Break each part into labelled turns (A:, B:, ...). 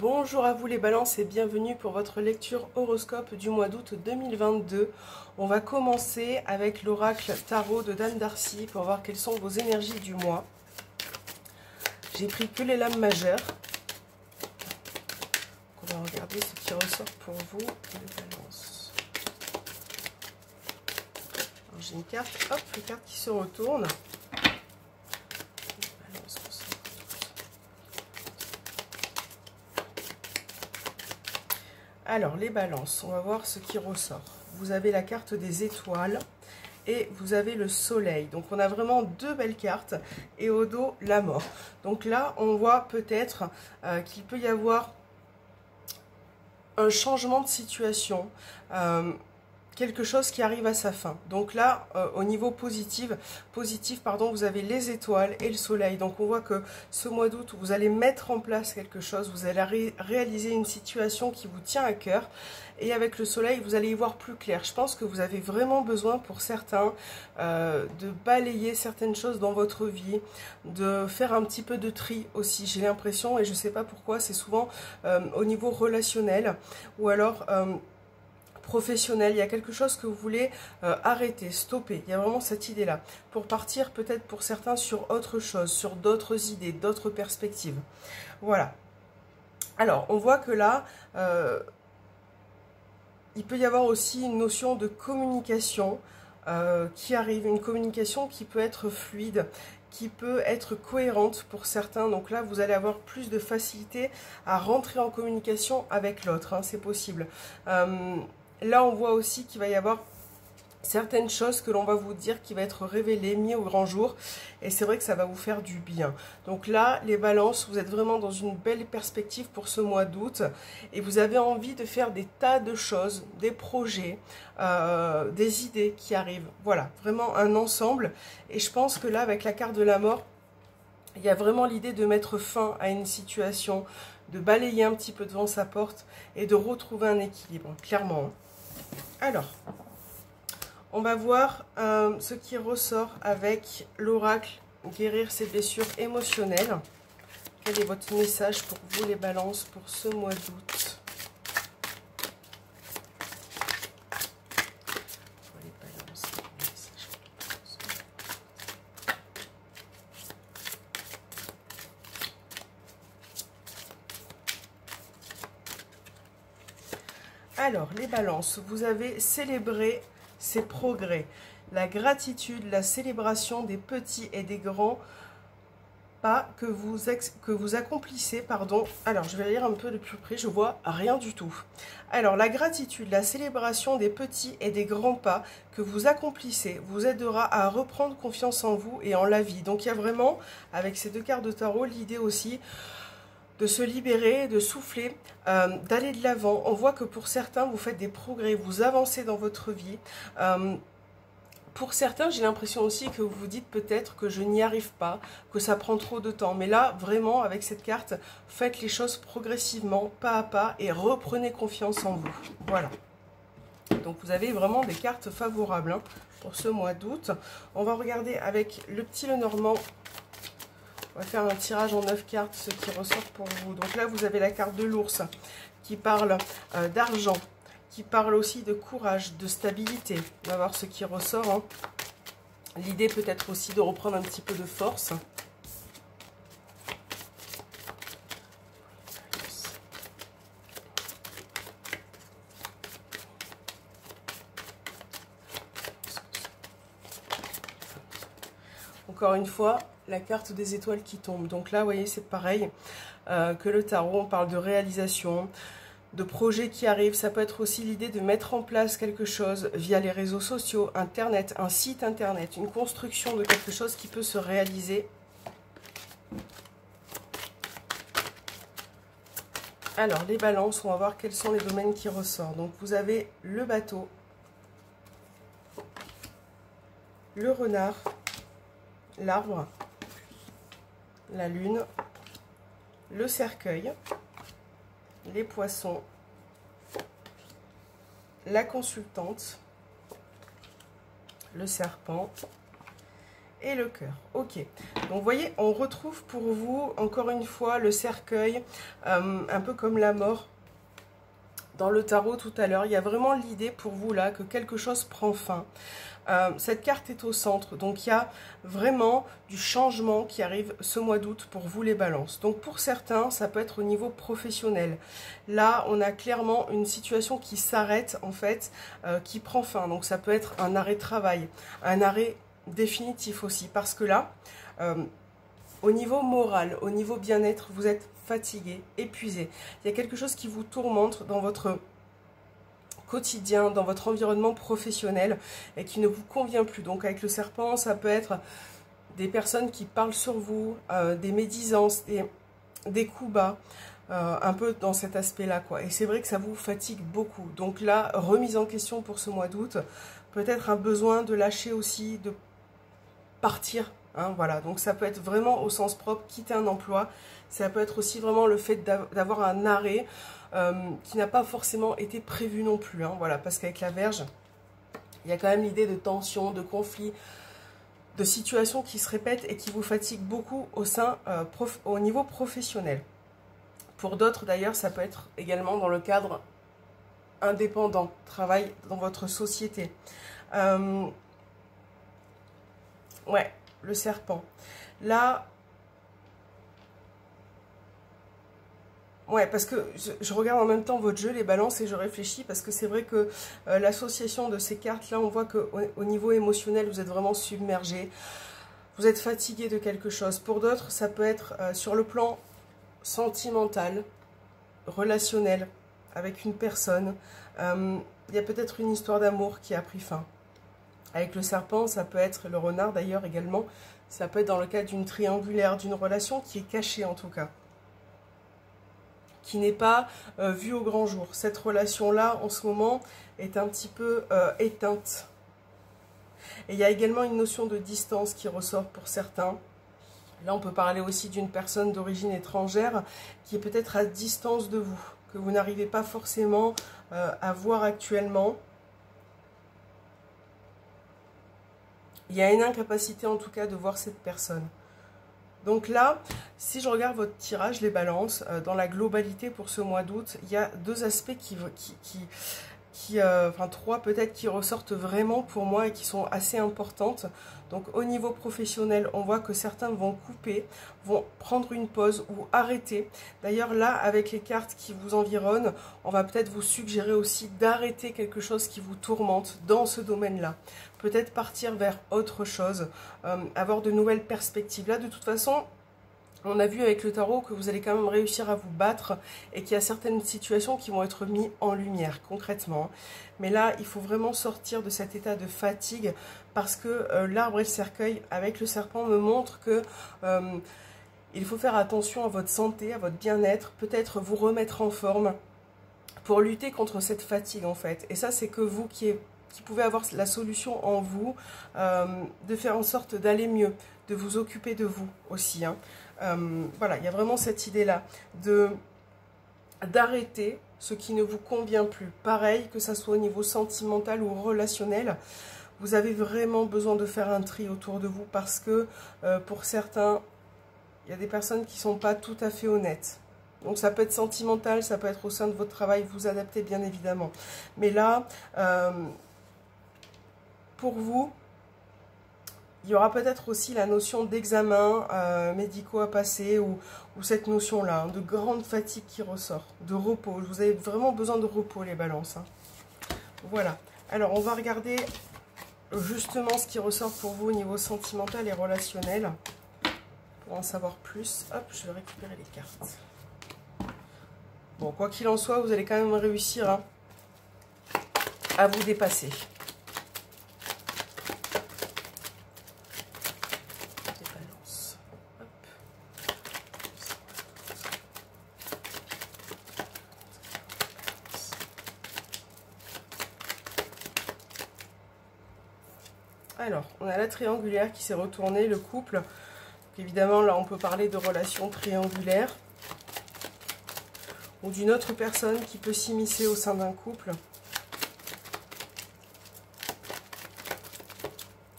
A: Bonjour à vous les balances et bienvenue pour votre lecture horoscope du mois d'août 2022. On va commencer avec l'oracle tarot de Dame Darcy pour voir quelles sont vos énergies du mois. J'ai pris que les lames majeures. On va regarder ce qui ressort pour vous les balances. J'ai une carte, hop, une carte qui se retourne. Alors, les balances, on va voir ce qui ressort. Vous avez la carte des étoiles et vous avez le soleil. Donc, on a vraiment deux belles cartes et au dos, la mort. Donc là, on voit peut-être qu'il peut y avoir un changement de situation, quelque chose qui arrive à sa fin. Donc là, au niveau positif, vous avez les étoiles et le soleil. Donc on voit que ce mois d'août, vous allez mettre en place quelque chose, vous allez réaliser une situation qui vous tient à cœur. Et avec le soleil, vous allez y voir plus clair. Je pense que vous avez vraiment besoin pour certains de balayer certaines choses dans votre vie, de faire un petit peu de tri aussi. J'ai l'impression, et je ne sais pas pourquoi, c'est souvent au niveau relationnel ou alors professionnel, il y a quelque chose que vous voulez arrêter, stopper, il y a vraiment cette idée-là, pour partir peut-être pour certains sur autre chose, sur d'autres idées, d'autres perspectives. Voilà. Alors, on voit que là, il peut y avoir aussi une notion de communication qui arrive, une communication qui peut être fluide, qui peut être cohérente pour certains. Donc là, vous allez avoir plus de facilité à rentrer en communication avec l'autre, hein, c'est possible. Là, on voit aussi qu'il va y avoir certaines choses que l'on va vous dire qui va être révélées, mis au grand jour. Et c'est vrai que ça va vous faire du bien. Donc là, les balances, vous êtes vraiment dans une belle perspective pour ce mois d'août. Et vous avez envie de faire des tas de choses, des projets, des idées qui arrivent. Voilà, vraiment un ensemble. Et je pense que là, avec la carte de la mort, il y a vraiment l'idée de mettre fin à une situation, de balayer un petit peu devant sa porte et de retrouver un équilibre, clairement. Alors, on va voir ce qui ressort avec l'oracle guérir ses blessures émotionnelles. Quel est votre message pour vous les balances pour ce mois d'août? Alors, les balances, vous avez célébré ces progrès, la gratitude, la célébration des petits et des grands pas que vous accomplissez, pardon. Alors, je vais lire un peu de plus près, je vois rien du tout. Alors, la gratitude, la célébration des petits et des grands pas que vous accomplissez vous aidera à reprendre confiance en vous et en la vie. Donc, il y a vraiment, avec ces deux cartes de tarot, l'idée aussi de se libérer, de souffler, d'aller de l'avant. On voit que pour certains, vous faites des progrès, vous avancez dans votre vie. Pour certains, j'ai l'impression aussi que vous vous dites peut-être que je n'y arrive pas, que ça prend trop de temps. Mais là, vraiment, avec cette carte, faites les choses progressivement, pas à pas, et reprenez confiance en vous. Voilà. Donc, vous avez vraiment des cartes favorables hein, pour ce mois d'août. On va regarder avec le petit Lenormand. On va faire un tirage en 9 cartes, ce qui ressort pour vous. Donc là, vous avez la carte de l'ours qui parle d'argent, qui parle aussi de courage, de stabilité. On va voir ce qui ressort. Hein. L'idée peut être aussi de reprendre un petit peu de force. Encore une fois, la carte des étoiles qui tombe. Donc là, vous voyez, c'est pareil que le tarot. On parle de réalisation, de projets qui arrivent. Ça peut être aussi l'idée de mettre en place quelque chose via les réseaux sociaux, Internet, un site Internet, une construction de quelque chose qui peut se réaliser. Alors, les balances, on va voir quels sont les domaines qui ressortent. Donc, vous avez le bateau, le renard, l'arbre, la lune, le cercueil, les poissons, la consultante, le serpent et le cœur. Ok, donc vous voyez, on retrouve pour vous, encore une fois, le cercueil, un peu comme la mort dans le tarot tout à l'heure. Il y a vraiment l'idée pour vous là que quelque chose prend fin. Cette carte est au centre, donc il y a vraiment du changement qui arrive ce mois d'août pour vous les balances. Donc pour certains, ça peut être au niveau professionnel. Là, on a clairement une situation qui s'arrête en fait, qui prend fin. Donc ça peut être un arrêt de travail, un arrêt définitif aussi, parce que là, au niveau moral, au niveau bien-être, vous êtes fatigué, épuisé. Il y a quelque chose qui vous tourmente dans votre quotidien, dans votre environnement professionnel et qui ne vous convient plus. Donc avec le serpent, ça peut être des personnes qui parlent sur vous, des médisances, des coups bas, un peu dans cet aspect-là, quoi. Et c'est vrai que ça vous fatigue beaucoup. Donc là, remise en question pour ce mois d'août, peut-être un besoin de lâcher aussi, de partir. Hein, voilà, donc ça peut être vraiment au sens propre, quitter un emploi. Ça peut être aussi vraiment le fait d'avoir un arrêt qui n'a pas forcément été prévu non plus. Hein, voilà, parce qu'avec la Vierge, il y a quand même l'idée de tension, de conflit, de situations qui se répètent et qui vous fatiguent beaucoup au niveau professionnel. Pour d'autres d'ailleurs, ça peut être également dans le cadre indépendant, travail dans votre société. Ouais, le serpent. Là, ouais, parce que je regarde en même temps votre jeu, les balances, et je réfléchis, parce que c'est vrai que l'association de ces cartes-là, on voit qu'au niveau émotionnel, vous êtes vraiment submergé. Vous êtes fatigué de quelque chose. Pour d'autres, ça peut être sur le plan sentimental, relationnel, avec une personne. Il y a peut-être une histoire d'amour qui a pris fin. Avec le serpent, ça peut être, le renard d'ailleurs également, ça peut être dans le cadre d'une triangulaire, d'une relation qui est cachée en tout cas, qui n'est pas vue au grand jour. Cette relation-là, en ce moment, est un petit peu éteinte. Et il y a également une notion de distance qui ressort pour certains. Là, on peut parler aussi d'une personne d'origine étrangère qui est peut-être à distance de vous, que vous n'arrivez pas forcément à voir actuellement. Il y a une incapacité en tout cas de voir cette personne. Donc là, si je regarde votre tirage, les balances, dans la globalité pour ce mois d'août, il y a deux aspects enfin trois peut-être qui ressortent vraiment pour moi et qui sont assez importantes. Donc au niveau professionnel, on voit que certains vont couper, vont prendre une pause ou arrêter. D'ailleurs là, avec les cartes qui vous environnent, on va peut-être vous suggérer aussi d'arrêter quelque chose qui vous tourmente dans ce domaine-là. Peut-être partir vers autre chose, avoir de nouvelles perspectives. Là, de toute façon, on a vu avec le tarot que vous allez quand même réussir à vous battre et qu'il y a certaines situations qui vont être mises en lumière concrètement. Mais là, il faut vraiment sortir de cet état de fatigue parce que l'arbre et le cercueil avec le serpent me montrent que il faut faire attention à votre santé, à votre bien-être, peut-être vous remettre en forme pour lutter contre cette fatigue en fait. Et ça, c'est que vous qui pouvez avoir la solution en vous, de faire en sorte d'aller mieux, de vous occuper de vous aussi. Hein. Voilà, il y a vraiment cette idée-là d'arrêter ce qui ne vous convient plus. Pareil, que ça soit au niveau sentimental ou relationnel, vous avez vraiment besoin de faire un tri autour de vous parce que pour certains, il y a des personnes qui ne sont pas tout à fait honnêtes. Donc ça peut être sentimental, ça peut être au sein de votre travail, vous adaptez bien évidemment. Mais là, pour vous, il y aura peut-être aussi la notion d'examen médicaux à passer ou cette notion-là, hein, de grande fatigue qui ressort, de repos. Vous avez vraiment besoin de repos, les balances. Hein. Voilà. Alors, on va regarder justement ce qui ressort pour vous au niveau sentimental et relationnel. Pour en savoir plus, hop, je vais récupérer les cartes. Bon, quoi qu'il en soit, vous allez quand même réussir hein, à vous dépasser. Alors, on a la triangulaire qui s'est retournée, le couple. Donc, évidemment, là, on peut parler de relation triangulaire. Ou d'une autre personne qui peut s'immiscer au sein d'un couple.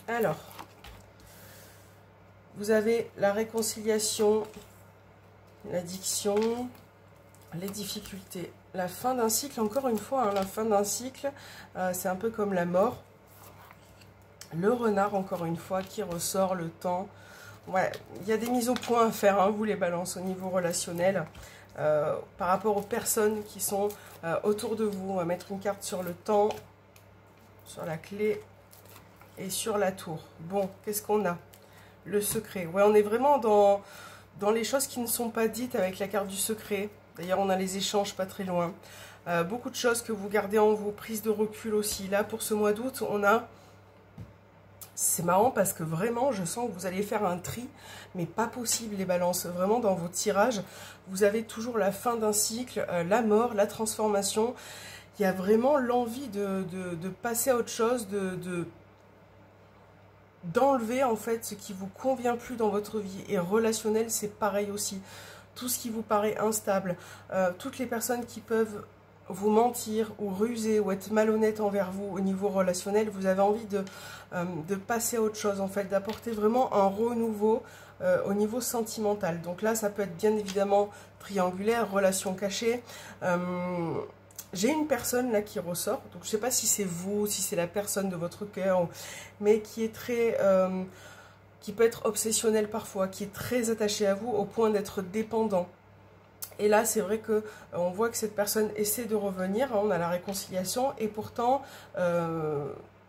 A: Alors, Vous avez la réconciliation, l'addiction, les difficultés. La fin d'un cycle, encore une fois, hein, la fin d'un cycle, c'est un peu comme la mort. Le renard, encore une fois, qui ressort, le temps. Ouais, il y a des mises au point à faire, hein, vous les balances, au niveau relationnel. Par rapport aux personnes qui sont autour de vous. On va mettre une carte sur le temps, sur la clé et sur la tour. Bon, qu'est-ce qu'on a? Le secret. Ouais, on est vraiment dans les choses qui ne sont pas dites avec la carte du secret. D'ailleurs, on a les échanges pas très loin. Beaucoup de choses que vous gardez en vous, prise de recul aussi. Là, pour ce mois d'août, on a... C'est marrant parce que vraiment, je sens que vous allez faire un tri, mais pas possible les balances. Vraiment, dans vos tirages, vous avez toujours la fin d'un cycle, la mort, la transformation. Il y a vraiment l'envie de passer à autre chose, d'enlever en fait ce qui vous convient plus dans votre vie. Et relationnel, c'est pareil aussi. Tout ce qui vous paraît instable, toutes les personnes qui peuvent vous mentir ou ruser ou être malhonnête envers vous au niveau relationnel, vous avez envie de passer à autre chose en fait, d'apporter vraiment un renouveau au niveau sentimental. Donc là, ça peut être bien évidemment triangulaire, relation cachée. J'ai une personne là qui ressort, donc je ne sais pas si c'est vous, si c'est la personne de votre cœur, mais qui est très... qui peut être obsessionnelle parfois, qui est très attachée à vous au point d'être dépendant. Et là, c'est vrai que on voit que cette personne essaie de revenir, hein, on a la réconciliation, et pourtant,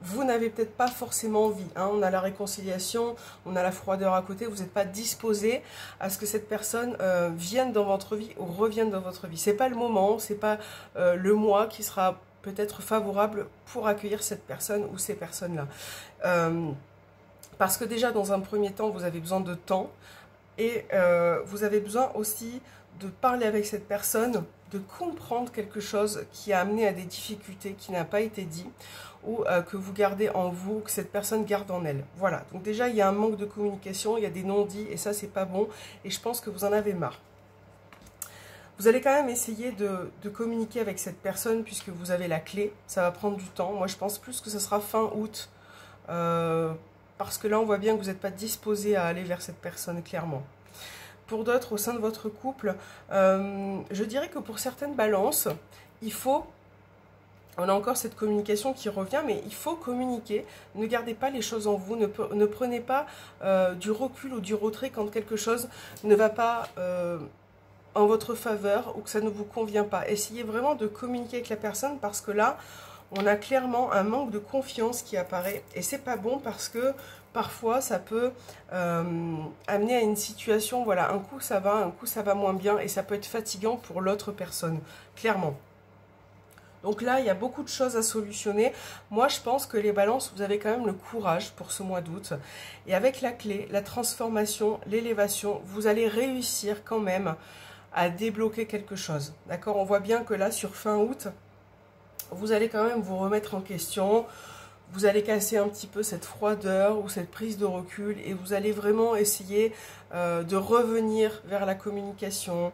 A: vous n'avez peut-être pas forcément envie. Hein, on a la réconciliation, on a la froideur à côté, vous n'êtes pas disposé à ce que cette personne vienne dans votre vie ou revienne dans votre vie. C'est pas le moment, c'est pas le mois qui sera peut-être favorable pour accueillir cette personne ou ces personnes-là. Parce que déjà, dans un premier temps, vous avez besoin de temps et vous avez besoin aussi de parler avec cette personne, de comprendre quelque chose qui a amené à des difficultés qui n'a pas été dit ou que vous gardez en vous, que cette personne garde en elle. Voilà, donc déjà, il y a un manque de communication, il y a des non-dits et ça, c'est pas bon et je pense que vous en avez marre. Vous allez quand même essayer de communiquer avec cette personne puisque vous avez la clé. Ça va prendre du temps. Moi, je pense plus que ce sera fin août parce que là, on voit bien que vous n'êtes pas disposé à aller vers cette personne, clairement. Pour d'autres, au sein de votre couple, je dirais que pour certaines balances, il faut... On a encore cette communication qui revient, mais il faut communiquer. Ne gardez pas les choses en vous. Ne prenez pas du recul ou du retrait quand quelque chose ne va pas... en votre faveur ou que ça ne vous convient pas. Essayez vraiment de communiquer avec la personne parce que là, on a clairement un manque de confiance qui apparaît et c'est pas bon parce que parfois ça peut amener à une situation, voilà, un coup ça va moins bien et ça peut être fatigant pour l'autre personne, clairement. Donc là, il y a beaucoup de choses à solutionner. Moi, je pense que les balances, vous avez quand même le courage pour ce mois d'août. Et avec la clé, la transformation, l'élévation, vous allez réussir quand même à débloquer quelque chose. D'accord? On voit bien que là, sur fin août, vous allez quand même vous remettre en question. Vous allez casser un petit peu cette froideur ou cette prise de recul et vous allez vraiment essayer de revenir vers la communication,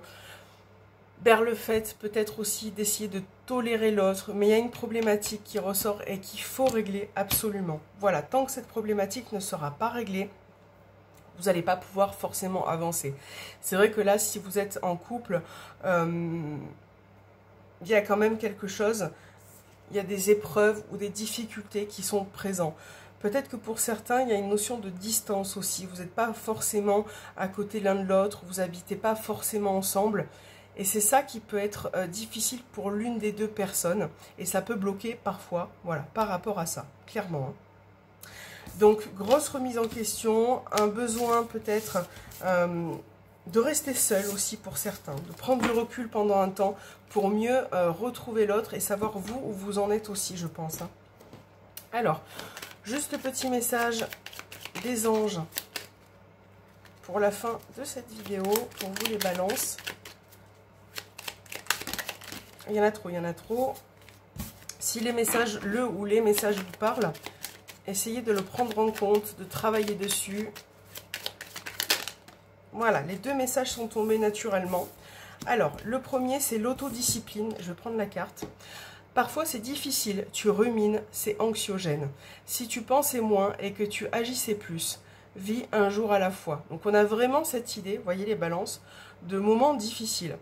A: vers le fait peut-être aussi d'essayer de tolérer l'autre. Mais il y a une problématique qui ressort et qu'il faut régler absolument. Voilà, tant que cette problématique ne sera pas réglée, vous n'allez pas pouvoir forcément avancer. C'est vrai que là, si vous êtes en couple, il y a quand même quelque chose, il y a des épreuves ou des difficultés qui sont présentes. Peut-être que pour certains, il y a une notion de distance aussi. Vous n'êtes pas forcément à côté l'un de l'autre, vous n'habitez pas forcément ensemble. Et c'est ça qui peut être difficile pour l'une des deux personnes. Et ça peut bloquer parfois, voilà, par rapport à ça, clairement, hein. Donc, grosse remise en question, un besoin peut-être de rester seul aussi pour certains, de prendre du recul pendant un temps pour mieux retrouver l'autre et savoir vous où vous en êtes aussi, je pense, hein. Alors, juste le petit message des anges pour la fin de cette vidéo, pour vous les balances. Il y en a trop, il y en a trop. Si les messages, le ou les messages vous parlent, essayez de le prendre en compte, de travailler dessus. Voilà, les deux messages sont tombés naturellement. Alors, le premier, c'est l'autodiscipline. Je vais prendre la carte. Parfois, c'est difficile, tu rumines, c'est anxiogène. Si tu pensais moins et que tu agissais plus, vis un jour à la fois. Donc on a vraiment cette idée, voyez les balances, de moments difficiles.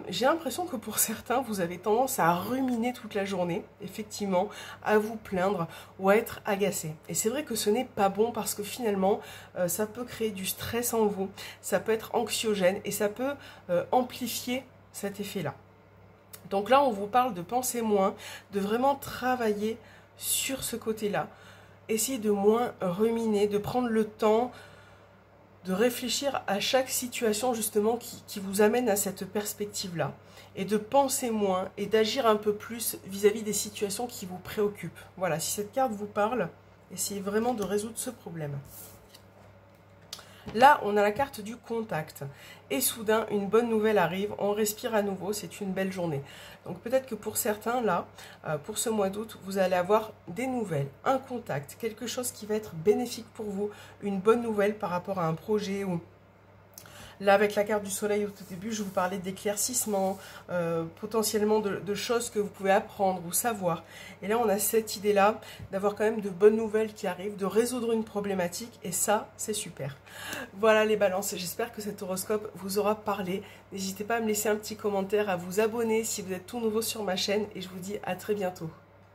A: J'ai l'impression que pour certains, vous avez tendance à ruminer toute la journée, effectivement, à vous plaindre ou à être agacé. Et c'est vrai que ce n'est pas bon parce que finalement, ça peut créer du stress en vous, ça peut être anxiogène et ça peut amplifier cet effet-là. Donc là, on vous parle de penser moins, de vraiment travailler sur ce côté-là. Essayez de moins ruminer, de prendre le temps de réfléchir à chaque situation justement qui vous amène à cette perspective-là et de penser moins et d'agir un peu plus vis-à-vis des situations qui vous préoccupent. Voilà, si cette carte vous parle, essayez vraiment de résoudre ce problème. Là, on a la carte du contact. Et soudain, une bonne nouvelle arrive, on respire à nouveau, c'est une belle journée. Donc peut-être que pour certains, là, pour ce mois d'août, vous allez avoir des nouvelles, un contact, quelque chose qui va être bénéfique pour vous, une bonne nouvelle par rapport à un projet ou... Là, avec la carte du soleil au tout début, je vous parlais d'éclaircissement, potentiellement de choses que vous pouvez apprendre ou savoir. Et là, on a cette idée-là d'avoir quand même de bonnes nouvelles qui arrivent, de résoudre une problématique. Et ça, c'est super. Voilà les balances. J'espère que cet horoscope vous aura parlé. N'hésitez pas à me laisser un petit commentaire, à vous abonner si vous êtes tout nouveau sur ma chaîne. Et je vous dis à très bientôt.